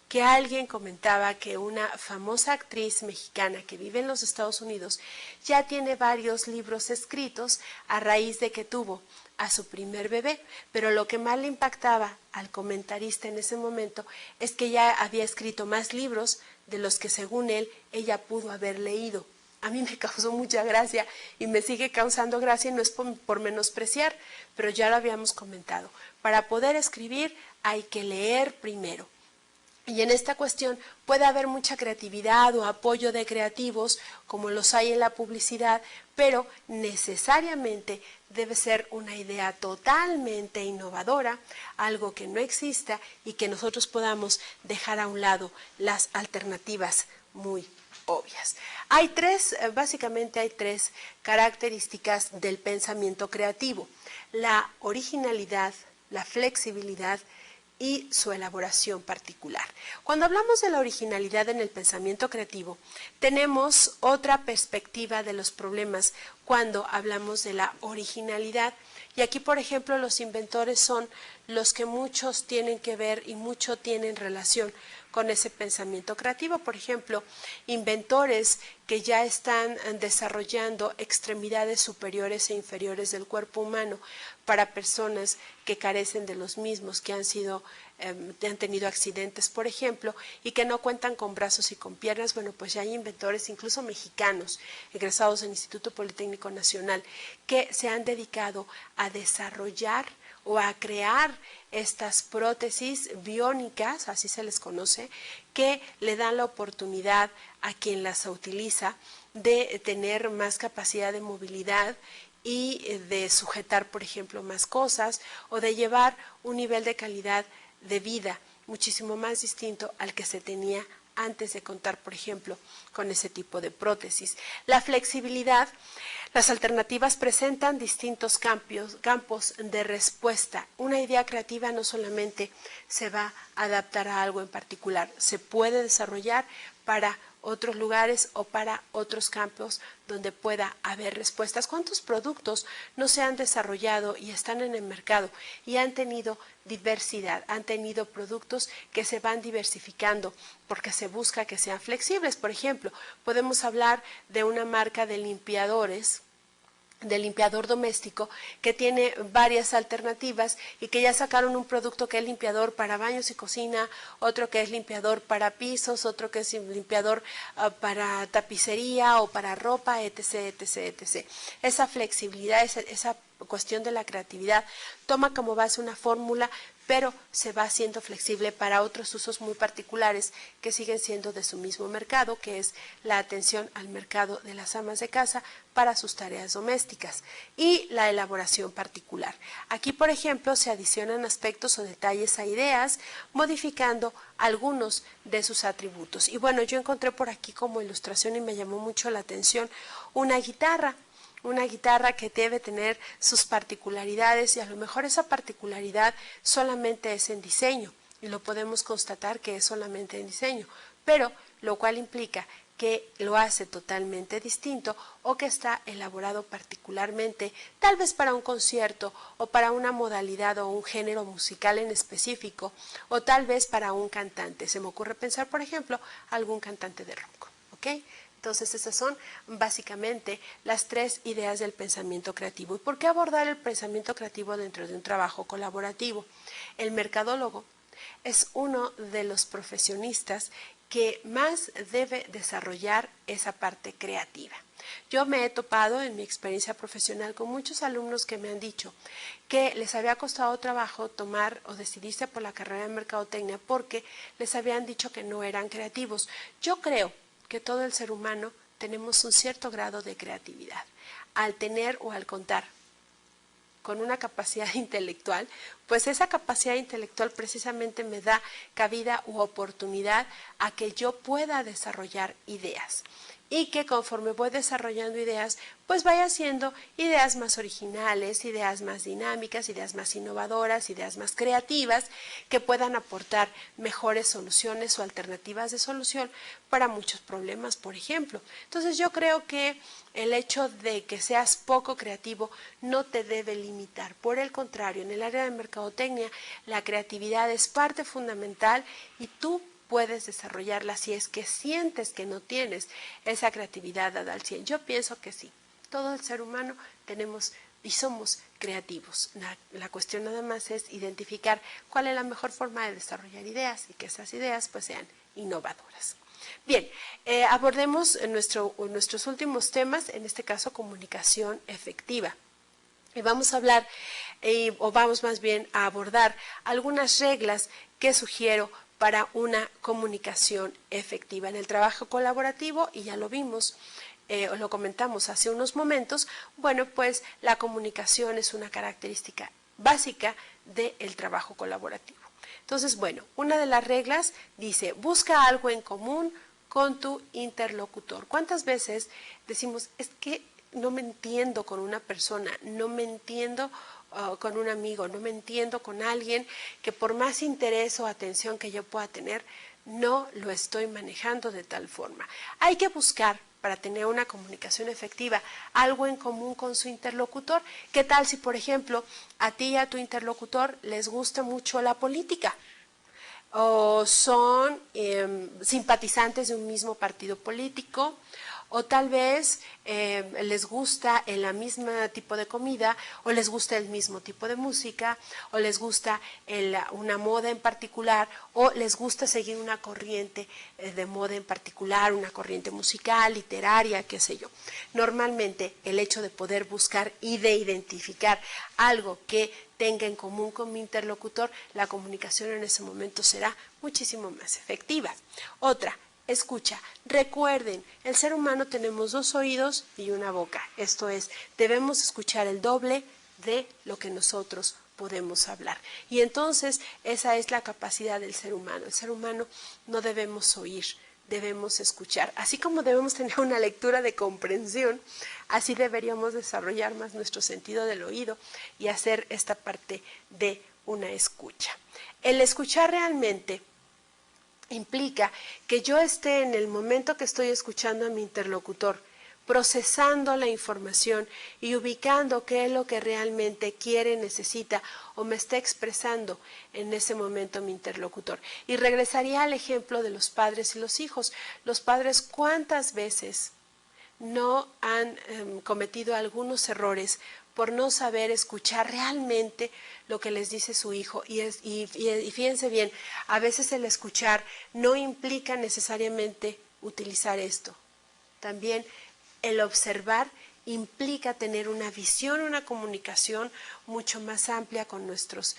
que alguien comentaba que una famosa actriz mexicana que vive en los Estados Unidos ya tiene varios libros escritos a raíz de que tuvo a su primer bebé, pero lo que más le impactaba al comentarista en ese momento es que ya había escrito más libros de los que según él ella pudo haber leído. A mí me causó mucha gracia y me sigue causando gracia y no es por menospreciar, pero ya lo habíamos comentado. Para poder escribir hay que leer primero. Y en esta cuestión puede haber mucha creatividad o apoyo de creativos, como los hay en la publicidad, pero necesariamente debe ser una idea totalmente innovadora, algo que no exista y que nosotros podamos dejar a un lado las alternativas muy obvias. Básicamente hay tres características del pensamiento creativo: la originalidad, la flexibilidad y su elaboración particular. Cuando hablamos de la originalidad en el pensamiento creativo, tenemos otra perspectiva de los problemas cuando hablamos de la originalidad. Y aquí, por ejemplo, los inventores son los que muchos tienen que ver y mucho tienen relación con ese pensamiento creativo. Por ejemplo, inventores que ya están desarrollando extremidades superiores e inferiores del cuerpo humano para personas que carecen de los mismos, que han tenido accidentes, por ejemplo, y que no cuentan con brazos y con piernas. Bueno, pues ya hay inventores, incluso mexicanos, egresados del Instituto Politécnico Nacional, que se han dedicado a desarrollar o a crear estas prótesis biónicas, así se les conoce, que le dan la oportunidad a quien las utiliza de tener más capacidad de movilidad y de sujetar, por ejemplo, más cosas, o de llevar un nivel de calidad de vida muchísimo más distinto al que se tenía antes de contar, por ejemplo, con ese tipo de prótesis. La flexibilidad. Las alternativas presentan distintos campos de respuesta. Una idea creativa no solamente se va a adaptar a algo en particular, se puede desarrollar para otros lugares o para otros campos donde pueda haber respuestas. ¿Cuántos productos no se han desarrollado y están en el mercado y han tenido diversidad, han tenido productos que se van diversificando porque se busca que sean flexibles? Por ejemplo, podemos hablar de una marca de limpiadores, de limpiador doméstico, que tiene varias alternativas y que ya sacaron un producto que es limpiador para baños y cocina, otro que es limpiador para pisos, otro que es limpiador para tapicería o para ropa, etc., etc., etc. Esa flexibilidad, esa cuestión de la creatividad toma como base una fórmula, pero se va haciendo flexible para otros usos muy particulares que siguen siendo de su mismo mercado, que es la atención al mercado de las amas de casa para sus tareas domésticas y la elaboración particular. Aquí, por ejemplo, se adicionan aspectos o detalles a ideas, modificando algunos de sus atributos. Y bueno, yo encontré por aquí como ilustración y me llamó mucho la atención una guitarra que debe tener sus particularidades, y a lo mejor esa particularidad solamente es en diseño y lo podemos constatar que es solamente en diseño, pero lo cual implica que lo hace totalmente distinto o que está elaborado particularmente, tal vez para un concierto o para una modalidad o un género musical en específico, o tal vez para un cantante. Se me ocurre pensar, por ejemplo, algún cantante de rock, ¿ok? Entonces, esas son básicamente las tres ideas del pensamiento creativo. ¿Y por qué abordar el pensamiento creativo dentro de un trabajo colaborativo? El mercadólogo es uno de los profesionistas que más debe desarrollar esa parte creativa. Yo me he topado en mi experiencia profesional con muchos alumnos que me han dicho que les había costado trabajo tomar o decidirse por la carrera de mercadotecnia porque les habían dicho que no eran creativos. Yo creo que todo el ser humano tenemos un cierto grado de creatividad. Al tener o al contar con una capacidad intelectual, pues esa capacidad intelectual precisamente me da cabida u oportunidad a que yo pueda desarrollar ideas. y que conforme voy desarrollando ideas, pues vaya haciendo ideas más originales, ideas más dinámicas, ideas más innovadoras, ideas más creativas, que puedan aportar mejores soluciones o alternativas de solución para muchos problemas, por ejemplo. Entonces yo creo que el hecho de que seas poco creativo no te debe limitar. Por el contrario, en el área de mercadotecnia, la creatividad es parte fundamental y tú puedes desarrollarla si es que sientes que no tienes esa creatividad dada al 100. Yo pienso que sí. Todo el ser humano tenemos y somos creativos. La cuestión nada más es identificar cuál es la mejor forma de desarrollar ideas y que esas ideas pues sean innovadoras. Bien, abordemos nuestros últimos temas, en este caso comunicación efectiva. Y vamos a hablar, o vamos más bien a abordar algunas reglas que sugiero para una comunicación efectiva en el trabajo colaborativo, y ya lo vimos, lo comentamos hace unos momentos. Bueno, pues la comunicación es una característica básica del trabajo colaborativo. Entonces, bueno, una de las reglas dice, busca algo en común con tu interlocutor. ¿Cuántas veces decimos, es que no me entiendo con una persona, no me entiendo con un amigo, no me entiendo con alguien que por más interés o atención que yo pueda tener, no lo estoy manejando de tal forma? Hay que buscar, para tener una comunicación efectiva, algo en común con su interlocutor. ¿Qué tal si, por ejemplo, a ti y a tu interlocutor les gusta mucho la política? O son simpatizantes de un mismo partido político, o tal vez les gusta el mismo tipo de comida, o les gusta el mismo tipo de música, o les gusta una moda en particular, o les gusta seguir una corriente de moda en particular, una corriente musical, literaria, qué sé yo. Normalmente el hecho de poder buscar y de identificar algo que tenga en común con mi interlocutor, la comunicación en ese momento será muchísimo más efectiva. Otra, escucha. Recuerden, el ser humano tenemos 2 oídos y una boca. Esto es, debemos escuchar el doble de lo que nosotros podemos hablar. Y entonces esa es la capacidad del ser humano. El ser humano no debemos oír, debemos escuchar. Así como debemos tener una lectura de comprensión, así deberíamos desarrollar más nuestro sentido del oído y hacer esta parte de una escucha. El escuchar realmente implica que yo esté en el momento que estoy escuchando a mi interlocutor, procesando la información y ubicando qué es lo que realmente quiere, necesita o me está expresando en ese momento mi interlocutor. Y regresaría al ejemplo de los padres y los hijos. Los padres, ¿cuántas veces no han cometido algunos errores por no saber escuchar realmente lo que les dice su hijo? Y fíjense bien, a veces el escuchar no implica necesariamente utilizar esto. También el observar implica tener una visión, una comunicación mucho más amplia con nuestros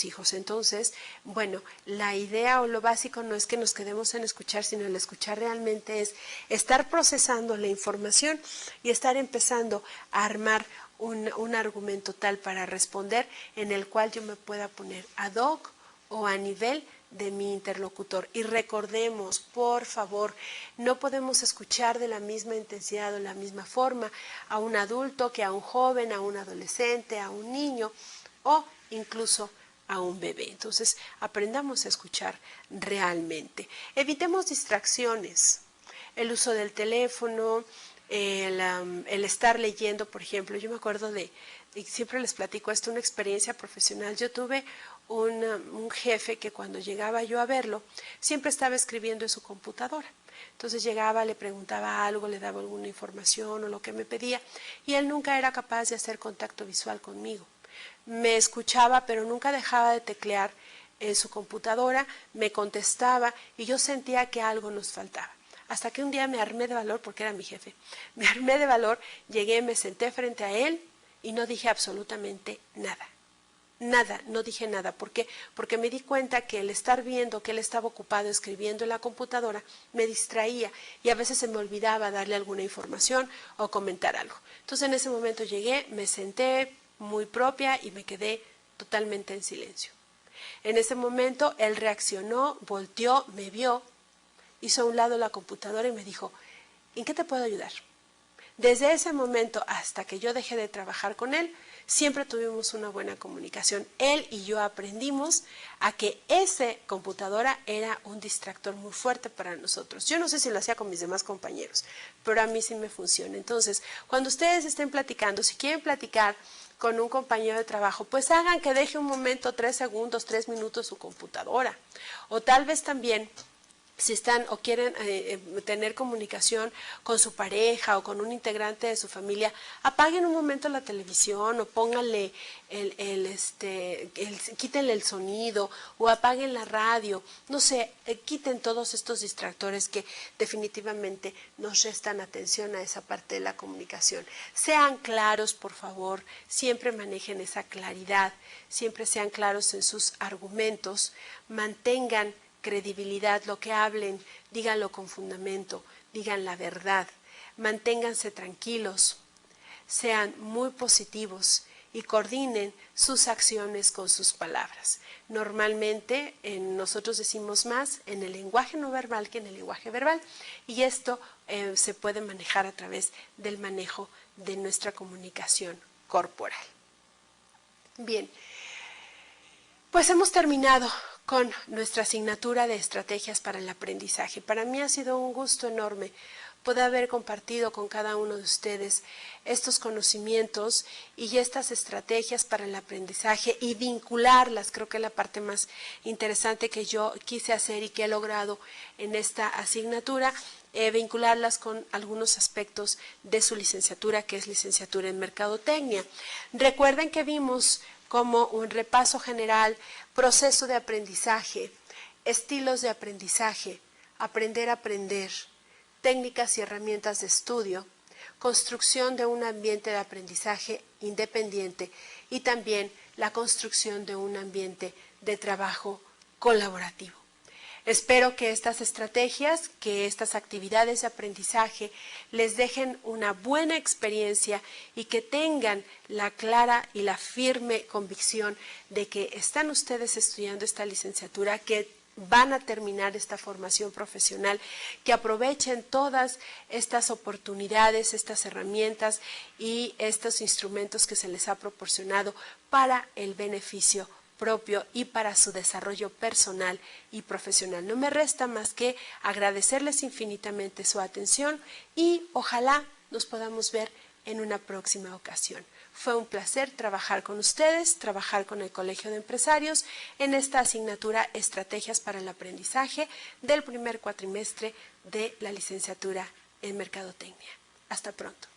hijos. Entonces, bueno, la idea o lo básico no es que nos quedemos en escuchar, sino el escuchar realmente es estar procesando la información y estar empezando a armar un argumento tal para responder en el cual yo me pueda poner ad hoc o a nivel de mi interlocutor. Y recordemos, por favor, no podemos escuchar de la misma intensidad o de la misma forma a un adulto que a un joven, a un adolescente, a un niño o incluso a un bebé. Entonces, aprendamos a escuchar realmente. Evitemos distracciones, el uso del teléfono, el estar leyendo, por ejemplo. Yo me acuerdo y siempre les platico esto, una experiencia profesional. Yo tuve un jefe que cuando llegaba yo a verlo, siempre estaba escribiendo en su computadora. Entonces llegaba, le preguntaba algo, le daba alguna información o lo que me pedía, y él nunca era capaz de hacer contacto visual conmigo. Me escuchaba, pero nunca dejaba de teclear en su computadora, me contestaba y yo sentía que algo nos faltaba. Hasta que un día me armé de valor, porque era mi jefe, me armé de valor, llegué, me senté frente a él y no dije absolutamente nada. Nada, no dije nada. ¿Por qué? Porque me di cuenta que el estar viendo que él estaba ocupado escribiendo en la computadora me distraía y a veces se me olvidaba darle alguna información o comentar algo. Entonces en ese momento llegué, me senté muy propia y me quedé totalmente en silencio. En ese momento él reaccionó, volteó, me vio, hizo a un lado la computadora y me dijo, ¿en qué te puedo ayudar? Desde ese momento hasta que yo dejé de trabajar con él, siempre tuvimos una buena comunicación. Él y yo aprendimos a que esa computadora era un distractor muy fuerte para nosotros. Yo no sé si lo hacía con mis demás compañeros, pero a mí sí me funciona. Entonces, cuando ustedes estén platicando, si quieren platicar con un compañero de trabajo, pues hagan que deje un momento, 3 segundos, 3 minutos su computadora. O tal vez también, si están o quieren tener comunicación con su pareja o con un integrante de su familia, apaguen un momento la televisión o pónganle quítenle el sonido o apaguen la radio, no sé, quiten todos estos distractores que definitivamente nos restan atención a esa parte de la comunicación. Sean claros, por favor, siempre manejen esa claridad, siempre sean claros en sus argumentos, mantengan credibilidad, lo que hablen, díganlo con fundamento, digan la verdad, manténganse tranquilos, sean muy positivos y coordinen sus acciones con sus palabras. Normalmente nosotros decimos más en el lenguaje no verbal que en el lenguaje verbal y esto se puede manejar a través del manejo de nuestra comunicación corporal. Bien, pues hemos terminado con nuestra asignatura de estrategias para el aprendizaje. Para mí ha sido un gusto enorme poder haber compartido con cada uno de ustedes estos conocimientos y estas estrategias para el aprendizaje y vincularlas. Creo que es la parte más interesante que yo quise hacer y que he logrado en esta asignatura, vincularlas con algunos aspectos de su licenciatura, que es licenciatura en Mercadotecnia. Recuerden que vimos como un repaso general, proceso de aprendizaje, estilos de aprendizaje, aprender a aprender, técnicas y herramientas de estudio, construcción de un ambiente de aprendizaje independiente y también la construcción de un ambiente de trabajo colaborativo. Espero que estas estrategias, que estas actividades de aprendizaje les dejen una buena experiencia y que tengan la clara y la firme convicción de que están ustedes estudiando esta licenciatura, que van a terminar esta formación profesional, que aprovechen todas estas oportunidades, estas herramientas y estos instrumentos que se les ha proporcionado para el beneficio propio y para su desarrollo personal y profesional. No me resta más que agradecerles infinitamente su atención y ojalá nos podamos ver en una próxima ocasión. Fue un placer trabajar con ustedes, trabajar con el Colegio de Empresarios en esta asignatura Estrategias para el Aprendizaje del primer cuatrimestre de la licenciatura en Mercadotecnia. Hasta pronto.